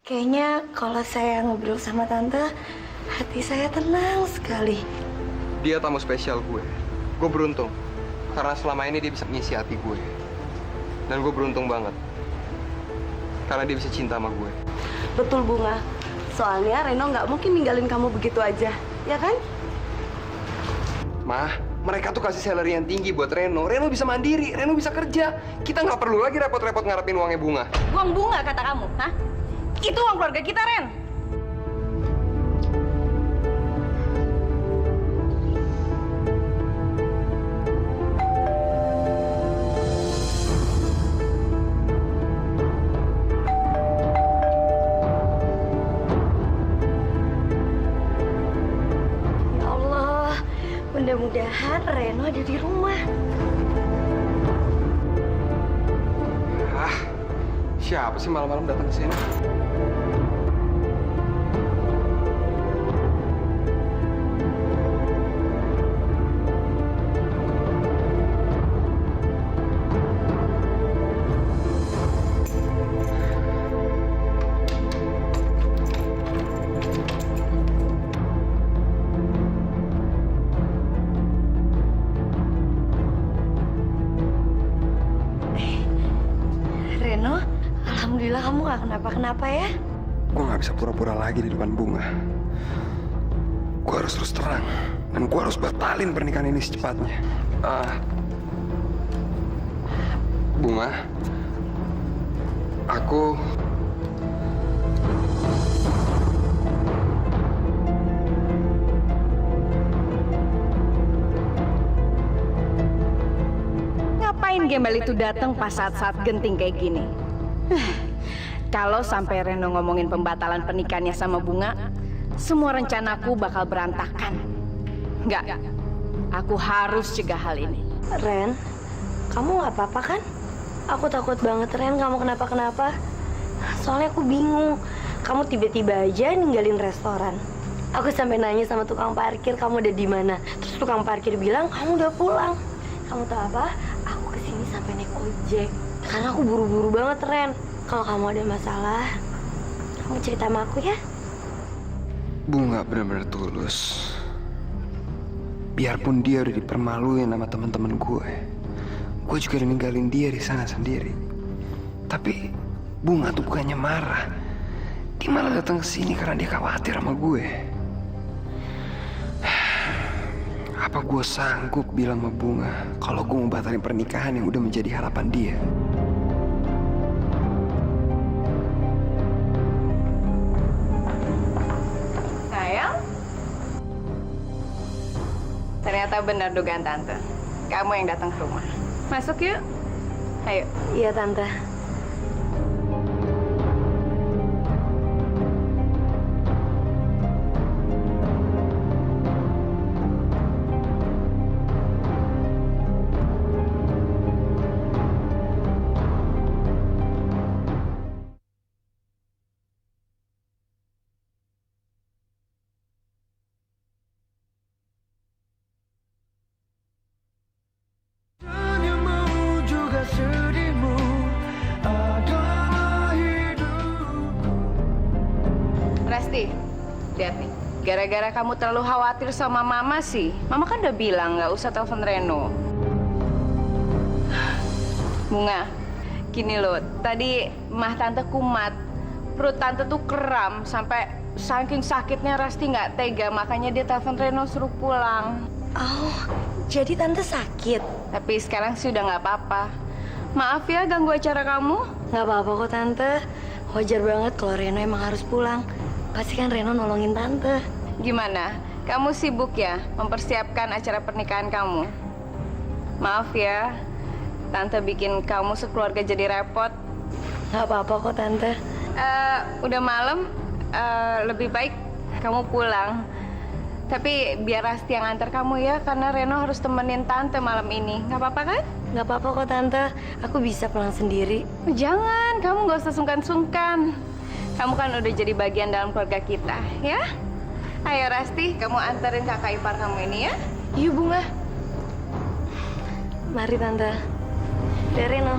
Kayaknya kalau saya ngobrol sama tante, hati saya tenang sekali. Dia tamu spesial gue. Gue beruntung. Karena selama ini dia bisa mengisi hati gue. Dan gue beruntung banget. Karena dia bisa cinta sama gue. Betul, Bunga. Soalnya Reno nggak mungkin ninggalin kamu begitu aja, ya kan? Mah, mereka tuh kasih salary yang tinggi buat Reno. Reno bisa mandiri, Reno bisa kerja. Kita nggak perlu lagi repot-repot ngarepin uangnya Bunga. Uang Bunga kata kamu, hah? Itu uang keluarga kita, Ren. Ya Allah, mudah-mudahan Reno ada di rumah. Siapa sih malam-malam datang ke sini? Reno, alhamdulillah kamu gak kenapa-kenapa ya. Gue nggak bisa pura-pura lagi di depan Bunga. Gue harus terus terang. Dan gue harus batalin pernikahan ini secepatnya. Bunga, aku... Ngapain gembel itu datang pas saat-saat genting kayak gini? Kalau sampai Reno ngomongin pembatalan pernikahannya sama Bunga, semua rencanaku bakal berantakan. Enggak, aku harus cegah hal ini. Ren, kamu gak apa-apa kan? Aku takut banget Ren kamu kenapa-kenapa. Soalnya aku bingung. Kamu tiba-tiba aja ninggalin restoran. Aku sampai nanya sama tukang parkir kamu udah di mana. Terus tukang parkir bilang kamu udah pulang. Kamu tahu apa? Aku kesini sampai naik ojek. Karena aku buru-buru banget Ren. Kalau kamu ada masalah, kamu cerita sama aku ya. Bunga benar-benar tulus. Biarpun dia udah dipermaluin sama teman-teman gue juga udah ninggalin dia di sana sendiri. Tapi Bunga tuh bukannya marah, dia malah datang ke sini karena dia khawatir sama gue. Apa gue sanggup bilang sama Bunga kalau gue mau batalin pernikahan yang udah menjadi harapan dia? Ternyata benar dugaan Tante. Kamu yang datang ke rumah. Masuk yuk. Ayo. Iya Tante. Resti, lihat nih. Gara-gara kamu terlalu khawatir sama Mama sih. Mama kan udah bilang nggak usah telepon Reno. Bunga, gini loh. Tadi Mah Tante kumat. Perut Tante tuh kram sampai saking sakitnya Resti nggak tega. Makanya dia telepon Reno suruh pulang. Oh, jadi Tante sakit? Tapi sekarang sih udah nggak apa-apa. Maaf ya ganggu acara kamu. Nggak apa-apa kok Tante. Wajar banget kalau Reno emang harus pulang. Pasti kan Reno nolongin Tante. Gimana? Kamu sibuk ya mempersiapkan acara pernikahan kamu? Maaf ya, Tante bikin kamu sekeluarga jadi repot. Nggak apa-apa kok Tante. Udah malam, lebih baik kamu pulang. Tapi biar Rasti yang antar kamu ya, karena Reno harus temenin Tante malam ini. Nggak apa-apa kan? Nggak apa-apa kok Tante. Aku bisa pulang sendiri. Jangan, kamu nggak usah sungkan-sungkan. Kamu kan udah jadi bagian dalam keluarga kita, ya? Ayo Rasti, kamu anterin kakak ipar kamu ini ya. Iya Bunga. Mari Tante. Dari Reno.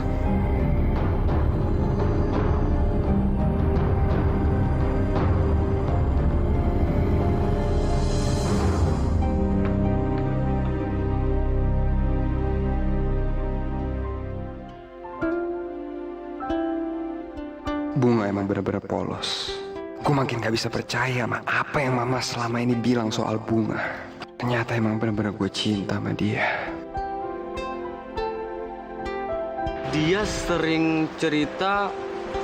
Bunga emang bener-bener polos. Gue makin gak bisa percaya sama apa yang mama selama ini bilang soal Bunga. Ternyata emang bener-bener gue cinta sama dia. Dia sering cerita,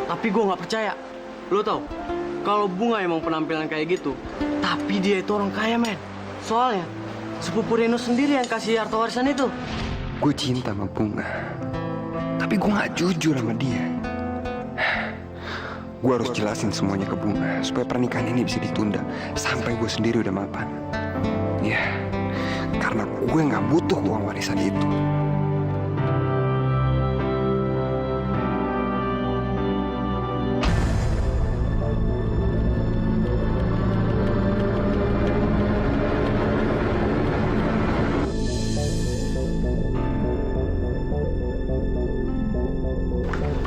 tapi gue nggak percaya. Lo tau, kalau Bunga emang penampilan kayak gitu, tapi dia itu orang kaya, men. Soalnya, sepupu Reno sendiri yang kasih harta warisan itu. Gue cinta sama Bunga, tapi gue gak jujur sama dia. Gue harus jelasin semuanya ke Bunga supaya pernikahan ini bisa ditunda sampai gue sendiri udah mapan. Ya, karena gue gak butuh uang warisan itu.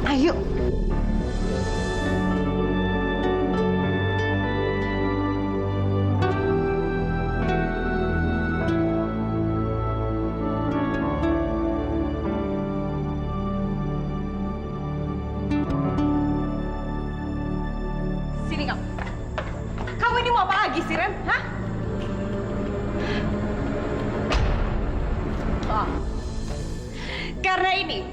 Ayo. Sini kamu. Kamu ini mau apa lagi sih, Ren? Hah? Oh. Karena ini,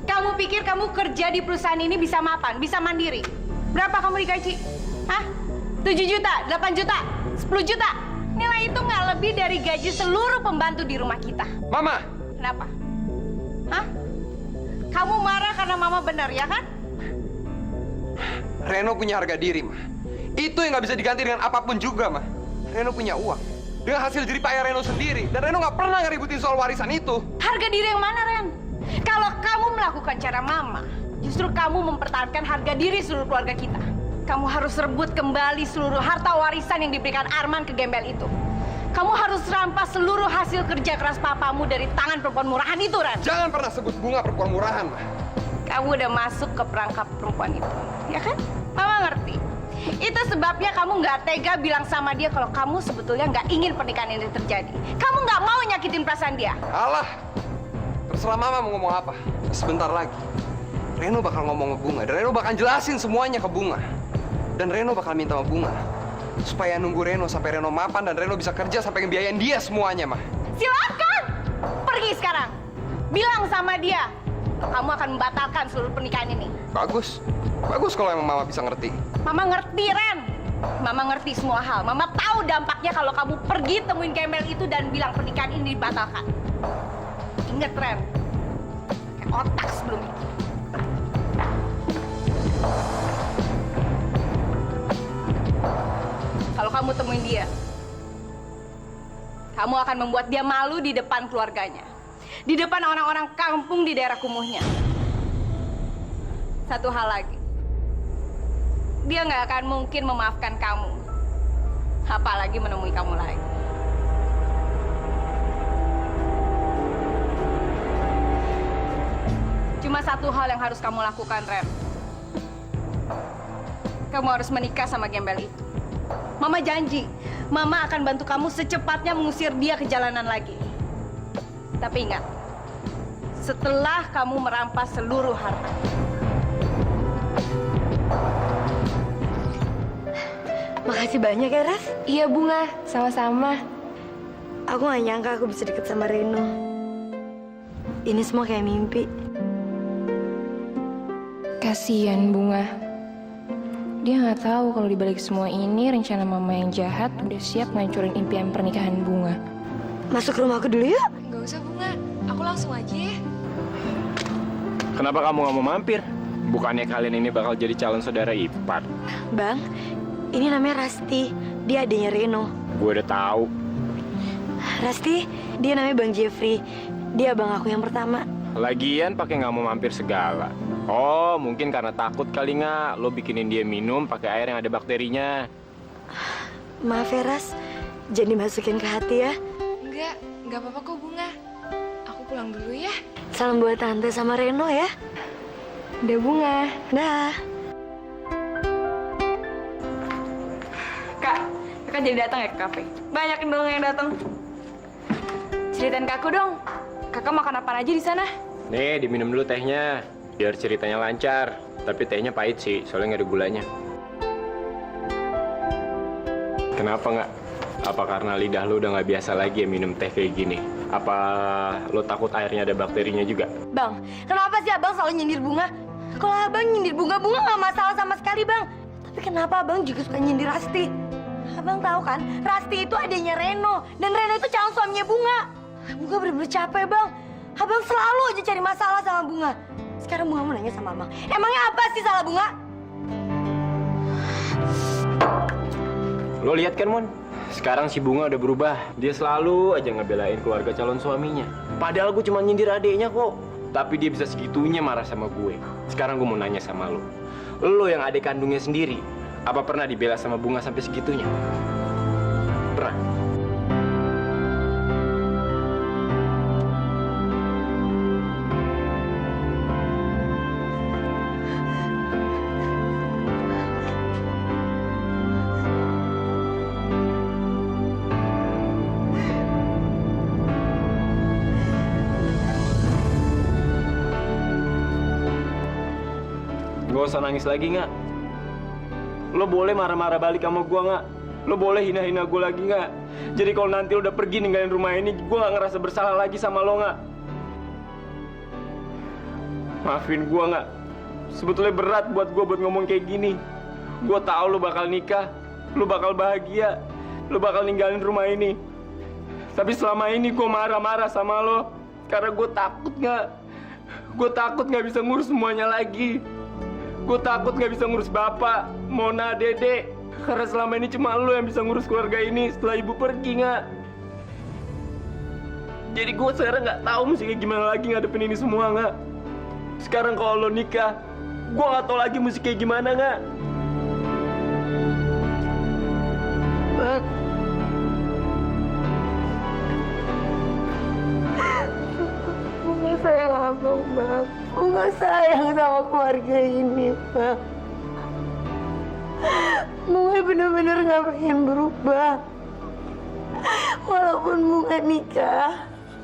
kamu pikir kamu kerja di perusahaan ini bisa mapan, bisa mandiri. Berapa kamu digaji? Hah? 7 juta, 8 juta, 10 juta. Nilai itu nggak lebih dari gaji seluruh pembantu di rumah kita. Mama! Kenapa? Hah? Kamu marah karena mama benar, ya kan? Reno punya harga diri, Ma. Itu yang gak bisa diganti dengan apapun juga, Ma. Reno punya uang. Dengan hasil jerih payah Reno sendiri. Dan Reno gak pernah ngeributin soal warisan itu. Harga diri yang mana, Ren? Kalau kamu melakukan cara mama, justru kamu mempertahankan harga diri seluruh keluarga kita. Kamu harus rebut kembali seluruh harta warisan yang diberikan Arman ke gembel itu. Kamu harus rampas seluruh hasil kerja keras papamu dari tangan perempuan murahan itu, Ren. Jangan pernah sebut Bunga perempuan murahan, Ma. Kamu udah masuk ke perangkap perempuan itu, ya kan? Mama ngerti. Itu sebabnya kamu nggak tega bilang sama dia kalau kamu sebetulnya nggak ingin pernikahan ini terjadi. Kamu nggak mau nyakitin perasaan dia. Alah, terserah Mama mau ngomong apa. Sebentar lagi, Reno bakal ngomong ke Bunga. Dan Reno bakal jelasin semuanya ke Bunga. Dan Reno bakal minta sama Bunga supaya nunggu Reno sampai Reno mapan dan Reno bisa kerja sampai ngebiayain dia semuanya, Ma. Silakan, pergi sekarang. Bilang sama dia, kamu akan membatalkan seluruh pernikahan ini. Bagus. Bagus kalau emang Mama bisa ngerti. Mama ngerti, Ren. Mama ngerti semua hal. Mama tahu dampaknya kalau kamu pergi temuin gembel itu dan bilang pernikahan ini dibatalkan. Ingat, Ren. Kayak otak sebelum itu. Kalau kamu temuin dia, kamu akan membuat dia malu di depan keluarganya. Di depan orang-orang kampung di daerah kumuhnya. Satu hal lagi. Dia nggak akan mungkin memaafkan kamu. Apalagi menemui kamu lagi. Cuma satu hal yang harus kamu lakukan, Ren. Kamu harus menikah sama gembel itu. Mama janji, Mama akan bantu kamu secepatnya mengusir dia ke jalanan lagi. Tapi ingat, setelah kamu merampas seluruh harta. Makasih banyak ya, Ras. Iya, Bunga. Sama-sama. Aku gak nyangka aku bisa deket sama Reno. Ini semua kayak mimpi. Kasian Bunga. Dia nggak tahu kalau dibalik semua ini rencana mama yang jahat udah siap ngancurin impian pernikahan Bunga. Masuk rumahku dulu yuk. Gak usah Bunga, aku langsung aja ya. Kenapa kamu nggak mau mampir? Bukannya kalian ini bakal jadi calon saudara ipar? Bang, ini namanya Rasti. Dia adanya Reno. Gue udah tahu. Rasti, dia namanya Bang Jeffrey. Dia abang aku yang pertama. Lagian pakai nggak mau mampir segala. Oh, mungkin karena takut kali nggak lo bikinin dia minum pakai air yang ada bakterinya. Maaf ya, Ras. Jangan dimasukin ke hati ya. Enggak apa-apa kok Bunga. Aku pulang dulu ya. Salam buat Tante sama Reno ya. Udah Bunga. Dah. Kak, kakak jadi datang ya ke kafe? Banyak dong yang datang. Ceritain ke aku dong. Kakak makan apa aja di sana? Nih, diminum dulu tehnya biar ceritanya lancar. Tapi tehnya pahit sih, soalnya nggak ada gulanya. Kenapa nggak? Apa karena lidah lu udah nggak biasa lagi ya minum teh kayak gini? Apa lu takut airnya ada bakterinya juga? Bang, kenapa sih abang selalu nyindir bunga? Kalau abang nyindir bunga nggak masalah sama sekali bang. Tapi kenapa abang juga suka nyindir Rasti? Abang tahu kan, Rasti itu adanya Reno. Dan Reno itu calon suaminya Bunga. Bunga bener-bener capek bang. Abang selalu aja cari masalah sama Bunga. Sekarang Bunga mau nanya sama abang, emangnya apa sih salah Bunga? Lo lihat kan, Mon? Sekarang si Bunga udah berubah. Dia selalu aja ngebelain keluarga calon suaminya. Padahal gue cuma nyindir adeknya kok. Tapi dia bisa segitunya marah sama gue. Sekarang gue mau nanya sama lo. Lo yang adik kandungnya sendiri, apa pernah dibela sama Bunga sampai segitunya? Pernah? Gak usah nangis lagi nggak? Lo boleh marah-marah balik sama gua nggak? Lo boleh hina-hina gua lagi nggak? Jadi kalau nanti lo udah pergi ninggalin rumah ini, gua nggak ngerasa bersalah lagi sama lo nggak? Maafin gua nggak? Sebetulnya berat buat gua buat ngomong kayak gini. Gua tahu lo bakal nikah, lo bakal bahagia, lo bakal ninggalin rumah ini. Tapi selama ini gua marah-marah sama lo karena gua takut nggak? Gua takut nggak bisa ngurus semuanya lagi. Gue takut gak bisa ngurus bapak, Mona, Dede. Karena selama ini cuma lo yang bisa ngurus keluarga ini setelah ibu pergi, nggak? Jadi gue sekarang nggak tahu mesti kayak gimana lagi ngadepin ini semua, nggak? Sekarang kalau lo nikah, gue nggak tahu lagi mesti kayak gimana, nggak? Bunga sayang abang, Bang. Bunga sayang sama keluarga ini, Bang. Bunga bener-bener gak pengen berubah. Walaupun Bunga nikah,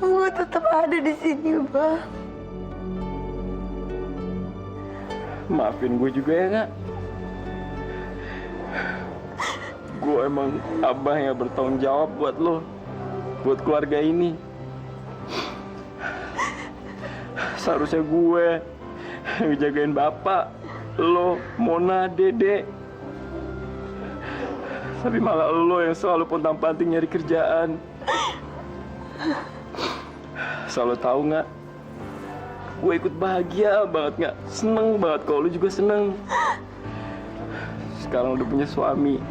Bunga tetap ada di sini, Bang. Maafin gue juga ya, nggak? Gue emang abah yang bertanggung jawab buat lo, buat keluarga ini. Seharusnya gue ngejagain bapak, lo, Mona, Dede. Tapi malah lo yang selalu pontang-panting nyari kerjaan. Selalu tahu nggak? Gue ikut bahagia banget nggak? Seneng banget kalau lo juga seneng. Sekarang udah punya suami.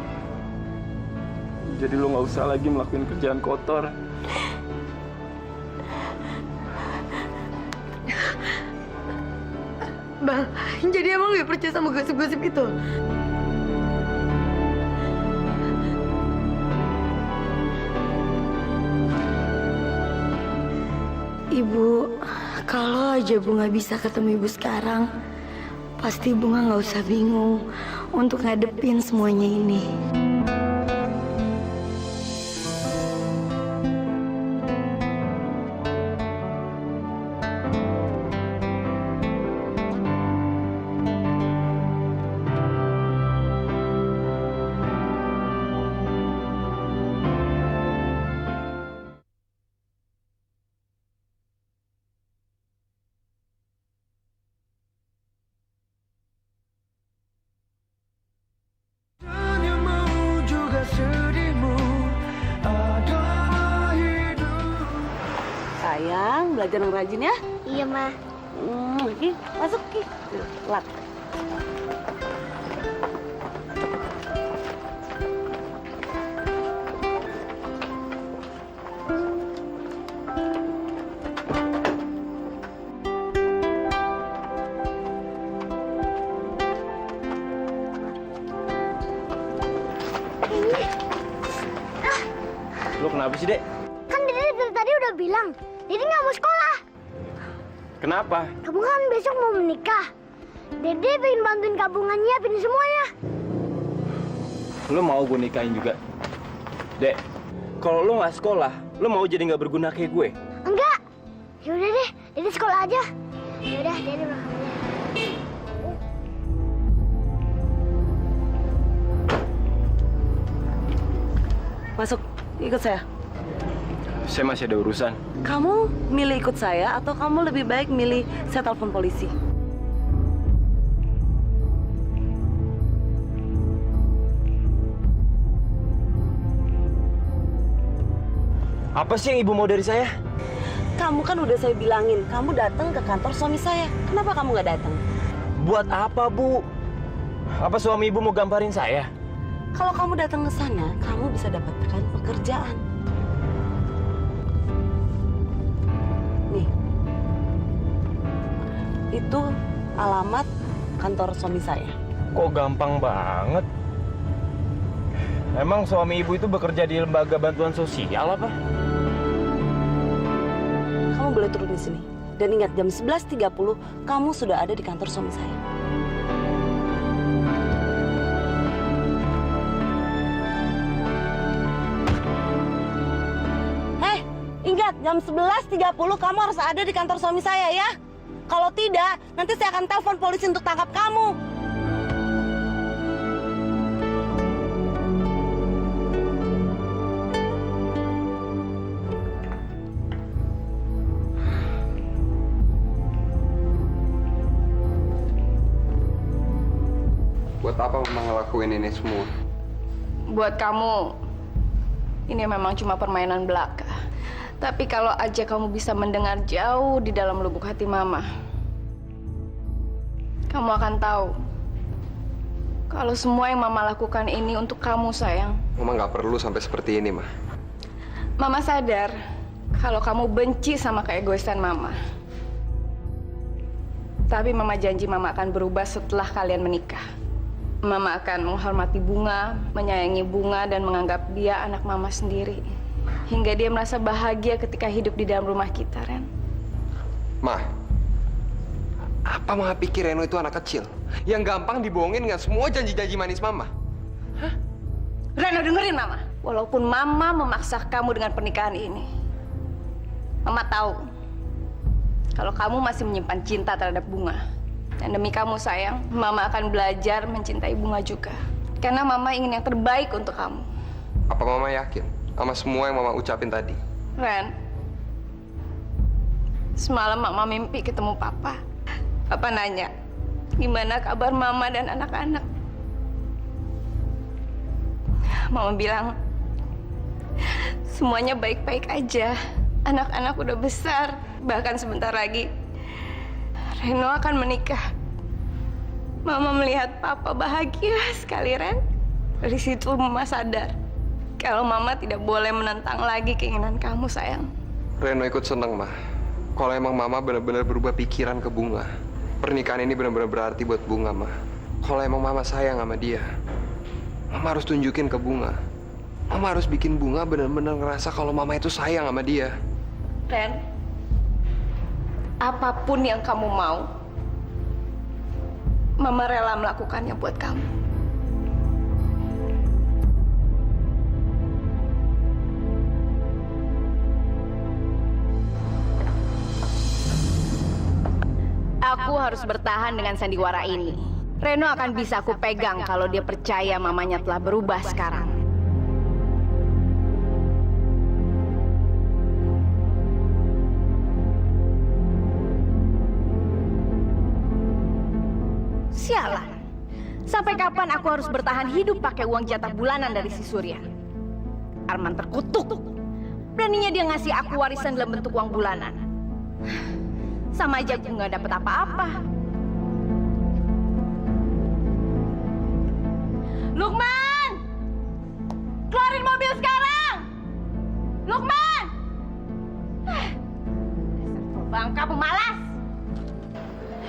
Jadi lo nggak usah lagi melakukan kerjaan kotor. Bang, jadi emang gak percaya sama gosip-gosip itu? Ibu, kalau aja Bunga bisa ketemu Ibu sekarang, pasti Bunga gak usah bingung untuk ngadepin semuanya ini. Sayang, belajar yang rajin ya. Iya, Ma. Ki, masuk Ki. Lat. Lo kenapa sih, Dek? Kan Dede dari tadi udah bilang, Dede nggak mau sekolah. Kenapa? Kamu kan besok mau menikah. Dede pengen bantuin kabungan nyiapin semuanya. Lo mau gue nikahin juga? Dek, kalau lo nggak sekolah, lo mau jadi nggak berguna kayak gue? Enggak. Yaudah deh, Dede sekolah aja. Yaudah, Dede berangkat. Masuk, ikut saya. Saya masih ada urusan. Kamu milih ikut saya atau kamu lebih baik milih saya telepon polisi? Apa sih yang ibu mau dari saya? Kamu kan udah saya bilangin, kamu datang ke kantor suami saya. Kenapa kamu nggak datang? Buat apa, Bu? Apa suami ibu mau gamparin saya? Kalau kamu datang ke sana, kamu bisa dapatkan pekerjaan. Nih, itu alamat kantor suami saya. Kok gampang banget? Emang suami ibu itu bekerja di lembaga bantuan sosial apa? Kamu boleh turun di sini. Dan ingat, jam 11.30 kamu sudah ada di kantor suami saya. Hei, ingat, jam 11.30 kamu harus ada di kantor suami saya ya. Kalau tidak, nanti saya akan telepon polisi untuk tangkap kamu. Buat apa Mama ngelakuin ini semua? Buat kamu, ini memang cuma permainan belaka. Tapi kalau aja kamu bisa mendengar jauh di dalam lubuk hati Mama, kamu akan tahu kalau semua yang Mama lakukan ini untuk kamu, sayang. Mama nggak perlu sampai seperti ini, Ma. Mama sadar kalau kamu benci sama keegoisan Mama. Tapi Mama janji Mama akan berubah setelah kalian menikah. Mama akan menghormati Bunga, menyayangi Bunga, dan menganggap dia anak Mama sendiri. Hingga dia merasa bahagia ketika hidup di dalam rumah kita, Ren. Ma, apa Mama pikir Reno itu anak kecil? Yang gampang dibohongin dengan semua janji-janji manis Mama? Reno, dengerin Mama. Walaupun Mama memaksa kamu dengan pernikahan ini, Mama tahu kalau kamu masih menyimpan cinta terhadap Bunga. Dan demi kamu, sayang, Mama akan belajar mencintai Bunga juga. Karena Mama ingin yang terbaik untuk kamu. Apa Mama yakin sama semua yang Mama ucapin tadi? Ren, semalam Mama mimpi ketemu Papa. Papa nanya, gimana kabar Mama dan anak-anak? Mama bilang, semuanya baik-baik aja. Anak-anak udah besar. Bahkan sebentar lagi Reno akan menikah. Mama melihat Papa bahagia sekali, Ren. Dari situ Mama sadar kalau Mama tidak boleh menentang lagi keinginan kamu, sayang. Reno ikut seneng, Ma. Kalau emang Mama benar-benar berubah pikiran ke Bunga, pernikahan ini benar-benar berarti buat Bunga, Ma. Kalau emang Mama sayang sama dia, Mama harus tunjukin ke Bunga. Mama harus bikin Bunga benar-benar ngerasa kalau Mama itu sayang sama dia. Ren, apapun yang kamu mau, Mama rela melakukannya buat kamu. Aku harus bertahan dengan sandiwara ini. Reno akan bisa aku pegang kalau dia percaya mamanya telah berubah sekarang. Sialan. Sampai kapan aku harus bertahan hidup pakai uang jatah bulanan dari si Surya? Arman terkutuk. Beraninya dia ngasih aku warisan dalam bentuk uang bulanan. Sama aja aku nggak dapet apa-apa. Lukman! Keluarin mobil sekarang! Lukman! Dasar bangka pemalas!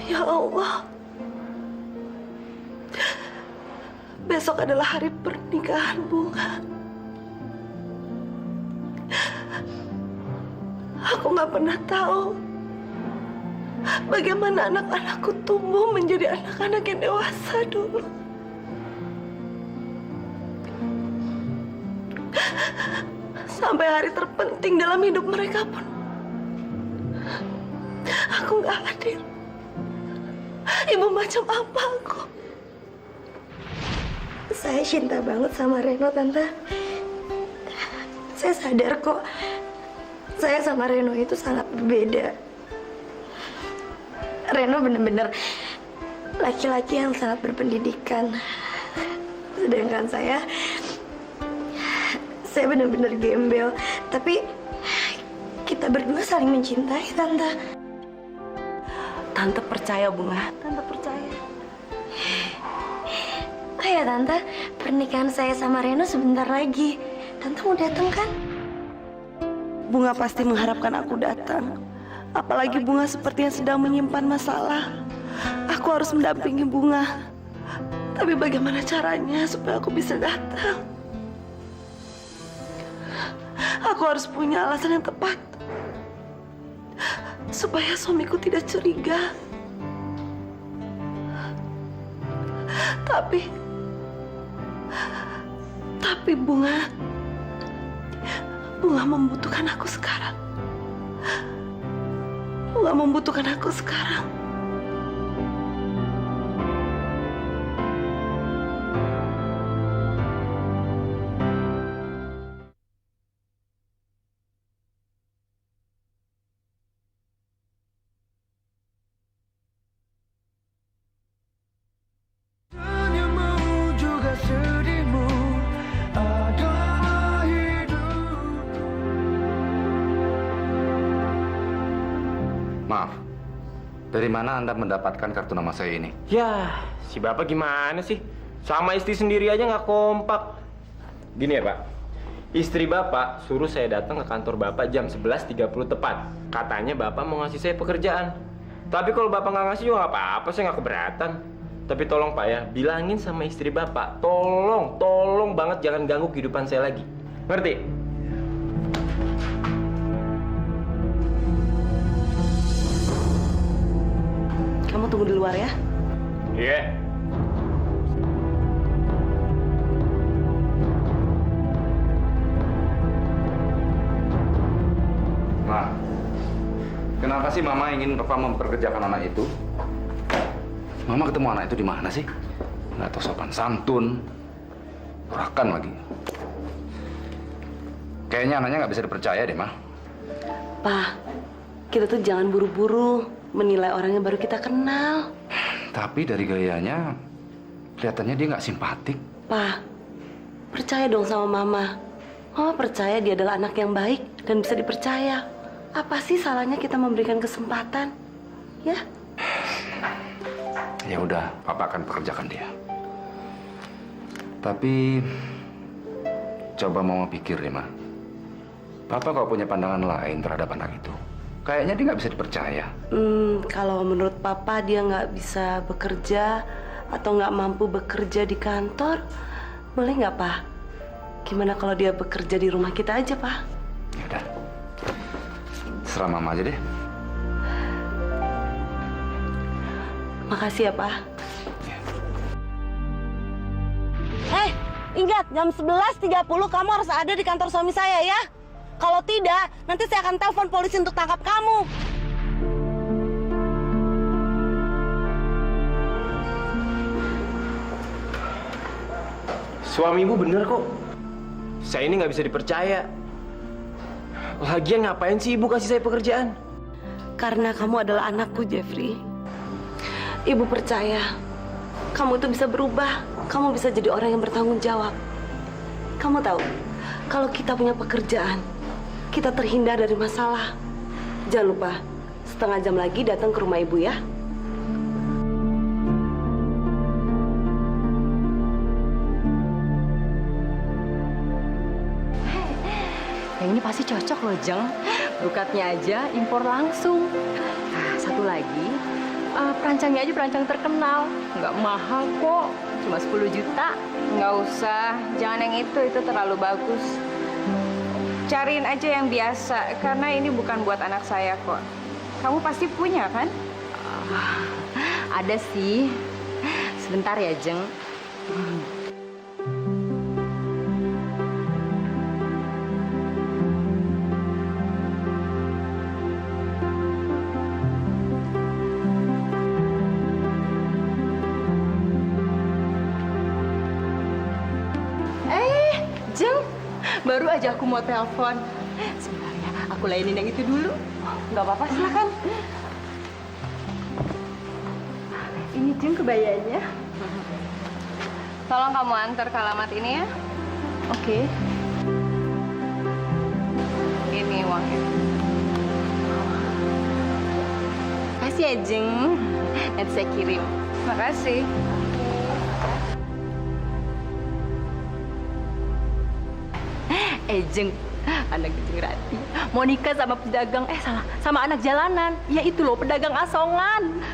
Ya Allah. Besok adalah hari pernikahan Bunga. Aku nggak pernah tahu bagaimana anak-anakku tumbuh menjadi anak-anak yang dewasa dulu. Sampai hari terpenting dalam hidup mereka pun aku nggak hadir. Ibu macam apa aku? Saya cinta banget sama Reno, Tante. Saya sadar kok, saya sama Reno itu sangat berbeda. Reno bener-bener laki-laki yang sangat berpendidikan. Sedangkan saya bener-bener gembel. Tapi kita berdua saling mencintai, Tante. Tante percaya, Bunga. Tante percaya. Oh ya, Tante, pernikahan saya sama Reno sebentar lagi. Tante mau datang kan? Bunga pasti mengharapkan aku datang. Apalagi Bunga sepertinya sedang menyimpan masalah. Aku harus mendampingi Bunga. Tapi bagaimana caranya supaya aku bisa datang? Aku harus punya alasan yang tepat supaya suamiku tidak curiga. Tapi Bunga membutuhkan aku sekarang. Bunga membutuhkan aku sekarang. Maaf, dari mana Anda mendapatkan kartu nama saya ini? Ya, si Bapak gimana sih? Sama istri sendiri aja nggak kompak. Gini ya, Pak. Istri Bapak suruh saya datang ke kantor Bapak jam 11.30 tepat. Katanya Bapak mau ngasih saya pekerjaan. Tapi kalau Bapak nggak ngasih juga nggak apa-apa, saya nggak keberatan. Tapi tolong Pak ya, bilangin sama istri Bapak, tolong banget jangan ganggu kehidupan saya lagi. Ngerti? Kamu tunggu di luar ya. Iya. Ma, kenapa sih Mama ingin Papa memperkerjakan anak itu? Mama ketemu anak itu di mana sih? Nggak tahu sopan santun, urakan lagi. Kayaknya anaknya nggak bisa dipercaya deh, Ma. Pak, kita tuh jangan buru-buru menilai orang yang baru kita kenal. Tapi dari gayanya, kelihatannya dia nggak simpatik. Pak, percaya dong sama Mama. Mama percaya dia adalah anak yang baik dan bisa dipercaya. Apa sih salahnya kita memberikan kesempatan? Ya? Ya udah, Papa akan pekerjakan dia. Tapi coba Mama pikir deh, Ma. Papa kalau punya pandangan lain terhadap anak itu, kayaknya dia nggak bisa dipercaya. Kalau menurut Papa dia nggak bisa bekerja atau nggak mampu bekerja di kantor, boleh nggak, Pak? Gimana kalau dia bekerja di rumah kita aja, Pak? Ya udah, serah Mama aja deh. Makasih ya, Pak. Ingat, jam 11.30 kamu harus ada di kantor suami saya ya. Kalau tidak, nanti saya akan telepon polisi untuk tangkap kamu. Suami ibu bener kok. Saya ini nggak bisa dipercaya. Lagian ngapain sih ibu kasih saya pekerjaan? Karena kamu adalah anakku, Jeffrey. Ibu percaya kamu tuh bisa berubah. Kamu bisa jadi orang yang bertanggung jawab. Kamu tahu, kalau kita punya pekerjaan, kita terhindar dari masalah. Jangan lupa, setengah jam lagi datang ke rumah ibu ya. Yang ini pasti cocok loh, Jeng. Brukatnya aja impor langsung. Nah, satu lagi, perancangnya aja perancang terkenal. Nggak mahal kok, cuma 10 juta. Nggak usah, jangan yang itu terlalu bagus. Cariin aja yang biasa, karena ini bukan buat anak saya kok. Kamu pasti punya kan? Ada sih. Sebentar ya, Jeng. Baru aja aku mau telepon. Sebentar ya, aku lainin yang itu dulu. Nggak apa-apa, silakan. Ini Jeng kebayanya. Tolong kamu antar ke alamat ini ya. Oke. Ini uangnya. Makasih ya, Jeng. Nanti saya kirim. Makasih. Jeng, anak Jeng Rati mau nikah sama pedagang, sama anak jalanan. Ya itu loh, pedagang asongan.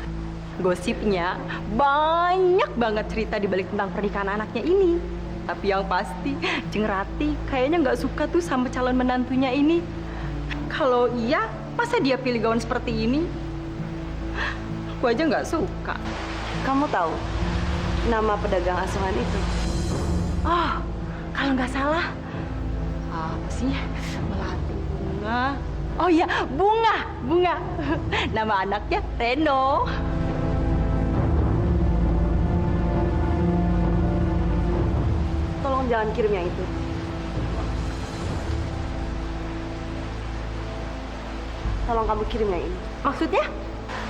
Gosipnya banyak banget cerita di balik tentang pernikahan anaknya ini. Tapi yang pasti, Jeng Rati kayaknya nggak suka tuh sama calon menantunya ini. Kalau iya, masa dia pilih gaun seperti ini? Aku aja nggak suka. Kamu tahu nama pedagang asongan itu? Oh, kalau nggak salah, apa sih? Melati Bunga. Oh iya, Bunga. Nama anaknya Reno. Tolong jangan kirim yang itu. Tolong kamu kirim yang ini. Maksudnya?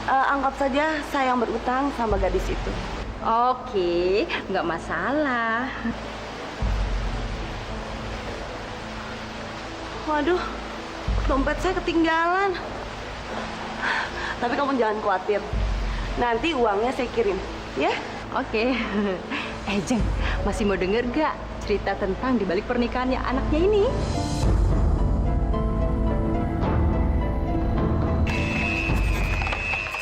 Anggap saja saya yang berutang sama gadis itu. Oke, nggak masalah. Waduh, dompet saya ketinggalan. Tapi kamu jangan khawatir. Nanti uangnya saya kirim, ya? Oke. Jeng, masih mau denger gak cerita tentang dibalik pernikahannya anaknya ini?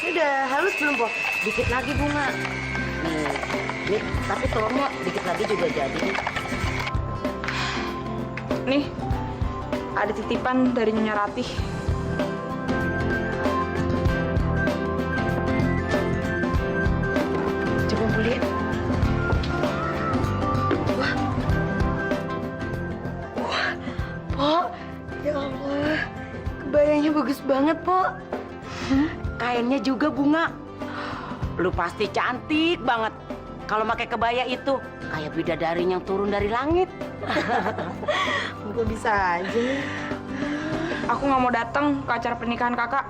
Udah halus belum, Po? Dikit lagi Bunga. Nih, tapi telurnya dikit lagi juga jadi. Nih, ada titipan dari Nyonya Ratih. Coba aku lihat. Wah, Po. Ya Allah, kebayanya bagus banget, Po. Kainnya juga Bunga. Lu pasti cantik banget. Kalau pakai kebaya itu kayak bidadari yang turun dari langit. Kok bisa aja? Aku nggak mau datang ke acara pernikahan kakak.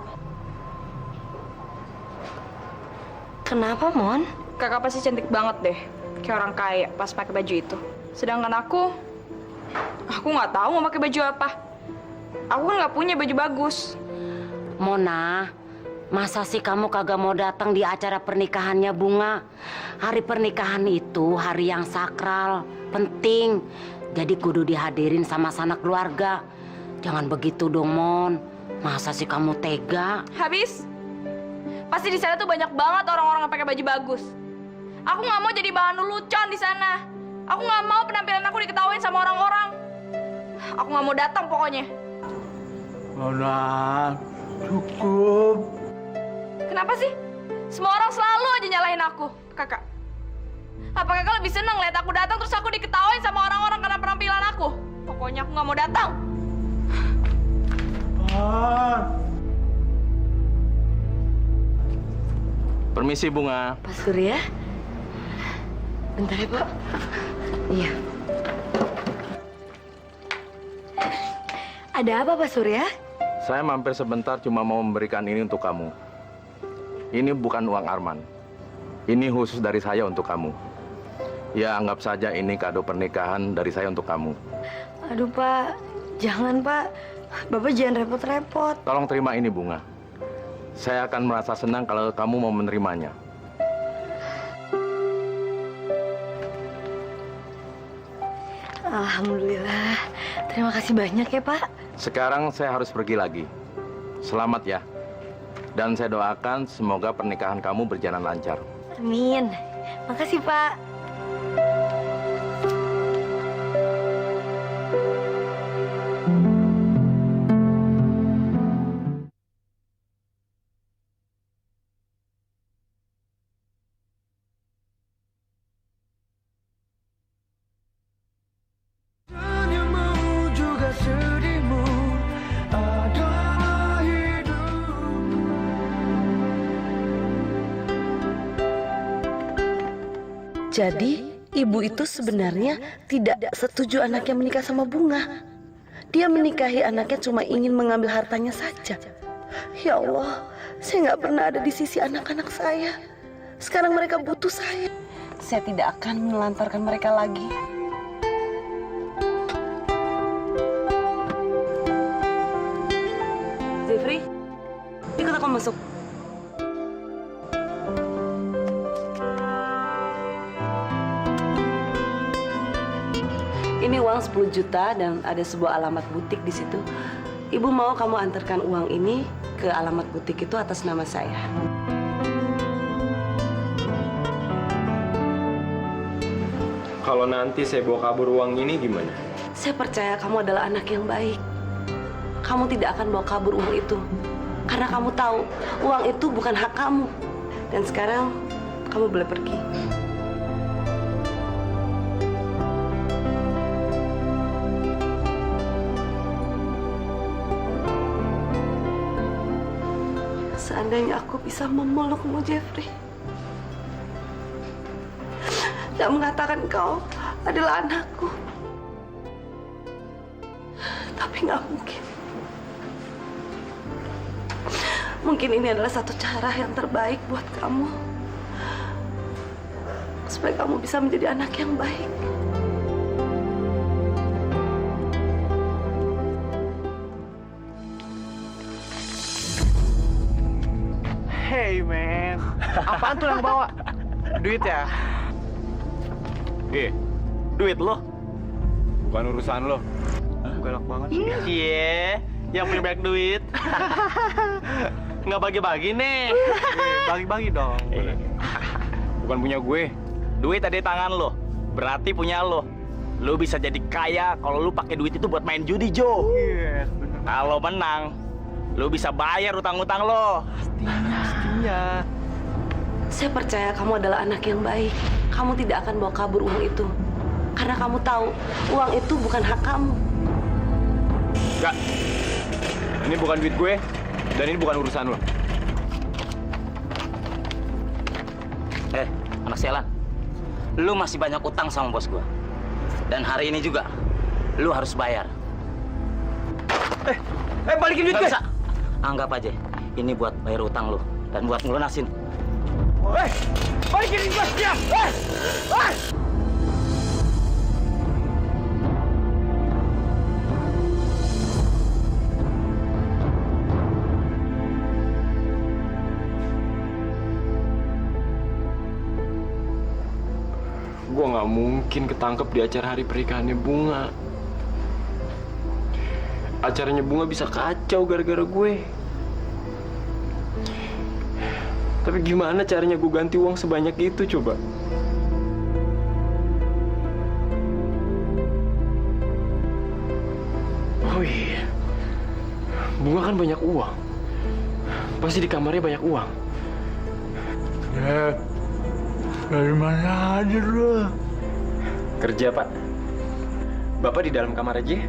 Kenapa, Mon? Kakak pasti cantik banget deh, kayak orang kaya pas pakai baju itu. Sedangkan aku nggak tahu mau pakai baju apa. Aku kan nggak punya baju bagus. Mona, masa sih kamu kagak mau datang di acara pernikahannya Bunga? Hari pernikahan itu hari yang sakral, penting. Jadi kudu dihadirin sama sanak keluarga. Jangan begitu dong, Mon. Masa sih kamu tega? Habis, pasti di sana tuh banyak banget orang-orang yang pakai baju bagus. Aku nggak mau jadi bahan lelucon di sana. Aku nggak mau penampilan aku diketawain sama orang-orang. Aku nggak mau datang pokoknya. Mona, cukup. Kenapa sih? Semua orang selalu aja nyalahin aku, kakak. Apa kakak lebih seneng lihat aku datang terus aku diketawain sama orang-orang karena penampilan aku? Pokoknya aku nggak mau datang. Permisi Bunga. Pak Surya? Bentar ya, Pak. Iya. Ada apa, Pak Surya? Saya mampir sebentar cuma mau memberikan ini untuk kamu. Ini bukan uang Arman. Ini khusus dari saya untuk kamu. Ya, anggap saja ini kado pernikahan dari saya untuk kamu. Aduh, Pak. Jangan, Pak. Bapak jangan repot-repot. Tolong terima ini, Bunga. Saya akan merasa senang kalau kamu mau menerimanya. Alhamdulillah. Terima kasih banyak ya, Pak. Sekarang saya harus pergi lagi. Selamat ya. Dan saya doakan semoga pernikahan kamu berjalan lancar. Amin. Makasih, Pak. Jadi, ibu itu sebenarnya tidak setuju anaknya menikah sama Bunga. Dia menikahi anaknya cuma ingin mengambil hartanya saja. Ya Allah, saya nggak pernah ada di sisi anak-anak saya. Sekarang mereka butuh saya. Saya tidak akan menelantarkan mereka lagi. Jeffrey, ikut aku masuk. Ini uang 10 juta dan ada sebuah alamat butik di situ. Ibu mau kamu antarkan uang ini ke alamat butik itu atas nama saya. Kalau nanti saya bawa kabur uang ini gimana? Saya percaya kamu adalah anak yang baik. Kamu tidak akan bawa kabur uang itu. Karena kamu tahu uang itu bukan hak kamu. Dan sekarang kamu boleh pergi. Seandainya aku bisa memelukmu, Jeffrey, dan mengatakan kau adalah anakku. Tapi nggak mungkin. Mungkin ini adalah satu cara yang terbaik buat kamu. Supaya kamu bisa menjadi anak yang baik. Hey man, apaan tuh yang bawa? Duit ya? Duit lo? Bukan urusan lo. Galak banget sih. Iya, yang punya banyak duit. Nggak bagi-bagi nih. Bagi-bagi dong. Bukan punya gue. Duit ada di tangan lo, berarti punya lo. Lo bisa jadi kaya kalau lo pakai duit itu buat main judi, Jo. Kalau menang, lo bisa bayar utang-utang lo. Pastinya. Saya percaya kamu adalah anak yang baik. Kamu tidak akan bawa kabur uang itu. Karena kamu tahu, uang itu bukan hak kamu. Enggak. Ini bukan duit gue, dan ini bukan urusan lo. Anak sialan. Lu masih banyak utang sama bos gua. Dan hari ini juga, lu harus bayar. Balikin duit gue! Bisa. Anggap aja, ini buat bayar utang lu. Dan buat ngelunasin. Balikin duit gue! Siap! Gue nggak mungkin ketangkep di acara hari pernikahannya Bunga. Acaranya Bunga bisa kacau gara-gara gue. Tapi gimana caranya gue ganti uang sebanyak itu coba? Oh iya, Bunga kan banyak uang. Pasti di kamarnya banyak uang. Dari mana aja lu? Kerja, Pak. Bapak di dalam kamar aja.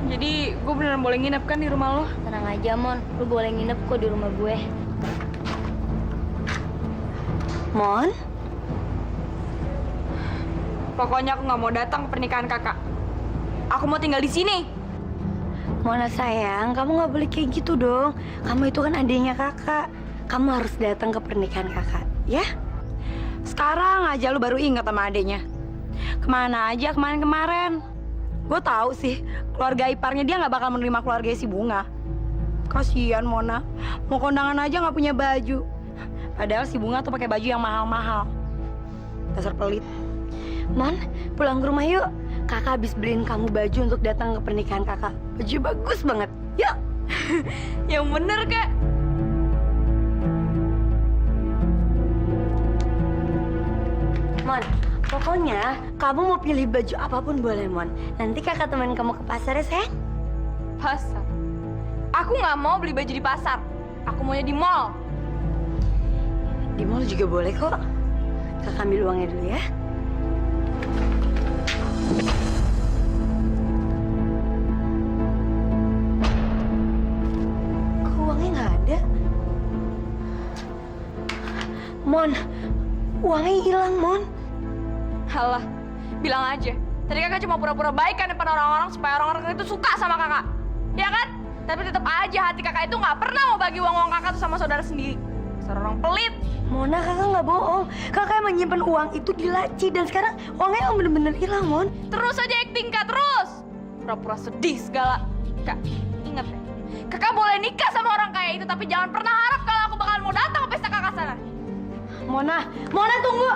Jadi gue beneran boleh nginep kan di rumah lo? Tenang aja, Mon. Lu boleh nginep kok di rumah gue. Mon? Pokoknya aku nggak mau datang ke pernikahan kakak. Aku mau tinggal di sini. Mona sayang, kamu nggak boleh kayak gitu dong. Kamu itu kan adiknya kakak. Kamu harus datang ke pernikahan kakak, ya? Sekarang aja lu baru ingat sama adiknya. Kemana aja kemarin-kemarin? Gue tahu sih, keluarga iparnya dia nggak bakal menerima keluarga si Bunga. Kasian Mona, mau kondangan aja nggak punya baju. Padahal si Bunga tuh pakai baju yang mahal-mahal. Dasar pelit. Mon, pulang ke rumah yuk. Kakak habis beliin kamu baju untuk datang ke pernikahan kakak. Baju bagus banget. Yuk. Yang bener, Kak. Mon, pokoknya kamu mau pilih baju apapun boleh, Mon. Nanti kakak teman kamu ke pasar ya, sayang? Pasar? Aku nggak mau beli baju di pasar. Aku maunya di mall. Di mall juga boleh kok. Kakak ambil uangnya dulu ya. Kok uangnya nggak ada? Mon, uangnya hilang, Mon. Halah, bilang aja. Tadi kakak cuma pura-pura baik kan depan orang-orang supaya orang-orang itu suka sama kakak. Ya kan? Tapi tetap aja hati kakak itu nggak pernah mau bagi uang-uang kakak tuh sama saudara sendiri. Dasar orang pelit. Mona, kakak nggak bohong. Kakak emang nyimpen uang itu di laci dan sekarang uangnya emang bener-bener hilang, Mon. Terus aja acting, Kak, terus. Pura-pura sedih segala. Kak, ingat ya. Kakak boleh nikah sama orang kaya itu, tapi jangan pernah harap kalau aku bakal mau datang ke pesta kakak sana. Mona, Mona tunggu.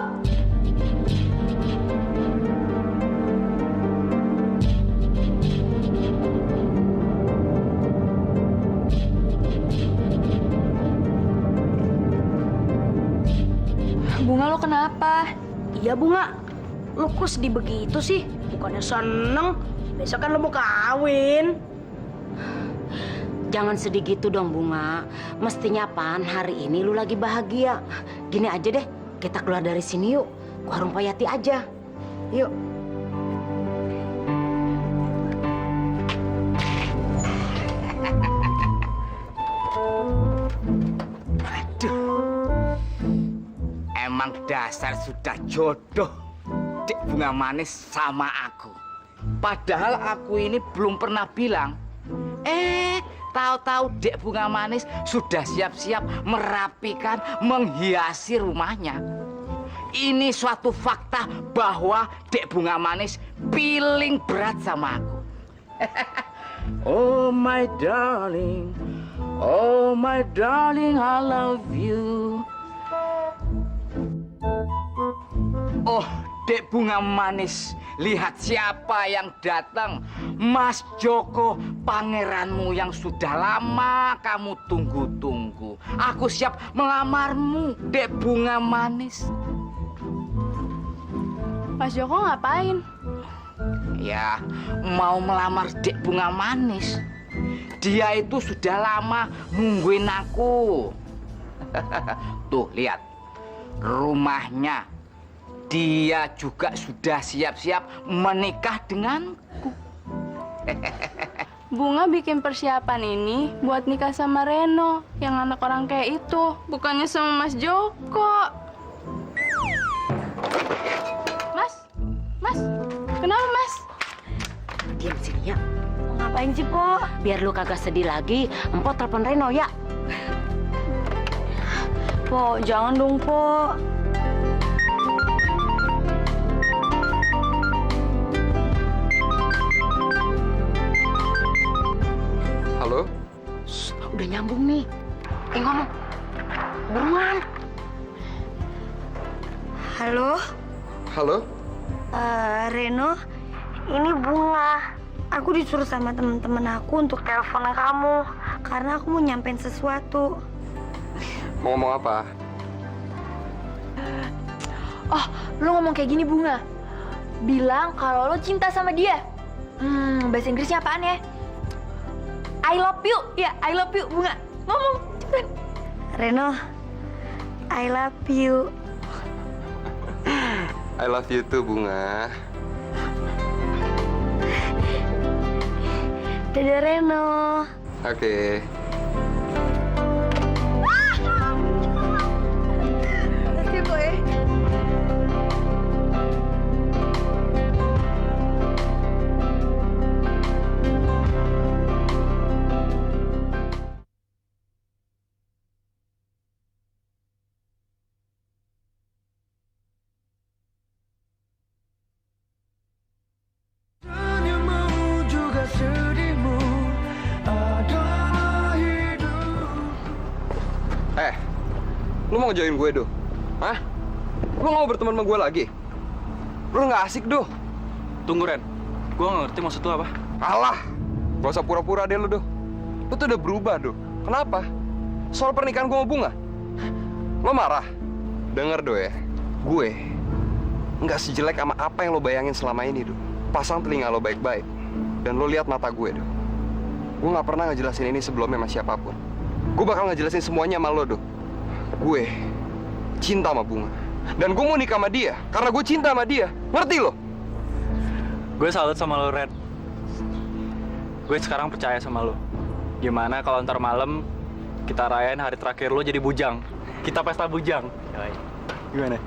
Bunga, lo kenapa? Iya Bunga, lu kok sedih begitu sih? Bukannya seneng, besok kan lu mau kawin. Jangan sedih gitu dong Bunga. Mestinya Pan hari ini lu lagi bahagia. Gini aja deh, kita keluar dari sini yuk. Ke warung Pak Yati aja. Yuk. Emang dasar sudah jodoh Dek Bunga Manis sama aku. Padahal aku ini belum pernah bilang. Tahu-tahu Dek Bunga Manis sudah siap-siap merapikan, menghiasi rumahnya. Ini suatu fakta bahwa Dek Bunga Manis feeling berat sama aku. Oh my darling, oh my darling, I love you. Oh, Dek Bunga Manis, lihat siapa yang datang. Mas Joko, pangeranmu yang sudah lama kamu tunggu-tunggu. Aku siap melamarmu, Dek Bunga Manis. Mas Joko ngapain? Ya, mau melamar Dek Bunga Manis. Dia itu sudah lama nungguin aku. Tuh, lihat. Rumahnya. Dia juga sudah siap-siap menikah denganku. Bunga bikin persiapan ini buat nikah sama Reno, yang anak orang kayak itu, bukannya sama Mas Joko. Mas, kenapa Mas? Diam sini ya. Ngapain sih, Po? Biar lu kagak sedih lagi, Empok telepon Reno ya. Po, jangan dong, Po. Halo? Udah nyambung nih. Ngomong. Buruan. Halo? Halo? Reno, ini Bunga. Aku disuruh sama teman-teman aku untuk telepon kamu karena aku mau nyampein sesuatu. Mau ngomong apa? Oh, lo ngomong kayak gini Bunga. Bilang kalau lo cinta sama dia. Bahasa Inggrisnya apaan ya? I love you. Ya, I love you, Bunga. Ngomong, cepetan. Reno, I love you. I love you too, Bunga. Dadah, Reno. Oke. Makasih, Boy. Lu mau ngejoin gue, Do? Hah? Lu mau berteman sama gue lagi? Lu nggak asik, Do. Tunggu, Ren. Gue nggak ngerti maksud lu apa. Alah, gak usah pura-pura deh lu, Do. Lu tuh udah berubah, Do. Kenapa? Soal pernikahan gue sama Bunga. Lo marah? Dengar, Do ya. Gue nggak sejelek sama apa yang lo bayangin selama ini, Du. Pasang telinga lo baik-baik. Dan lo lihat mata gue, Du. Gue nggak pernah ngejelasin ini sebelumnya sama siapapun. Gue bakal ngejelasin semuanya sama lo, Du. Gue cinta sama Bunga. Dan gue mau nikah sama dia, karena gue cinta sama dia. Ngerti lo? Gue salut sama lo, Red. Gue sekarang percaya sama lo. Gimana kalau ntar malam kita rayain hari terakhir lo jadi bujang? Kita pesta bujang. Gimana?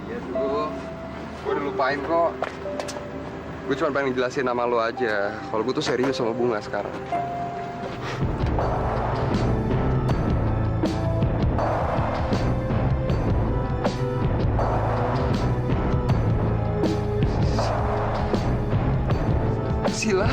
Iya, Du. Gue udah lupain kok. Gue cuma pengen jelasin nama lo aja. Kalau gue tuh serius sama Bunga sekarang. Sila?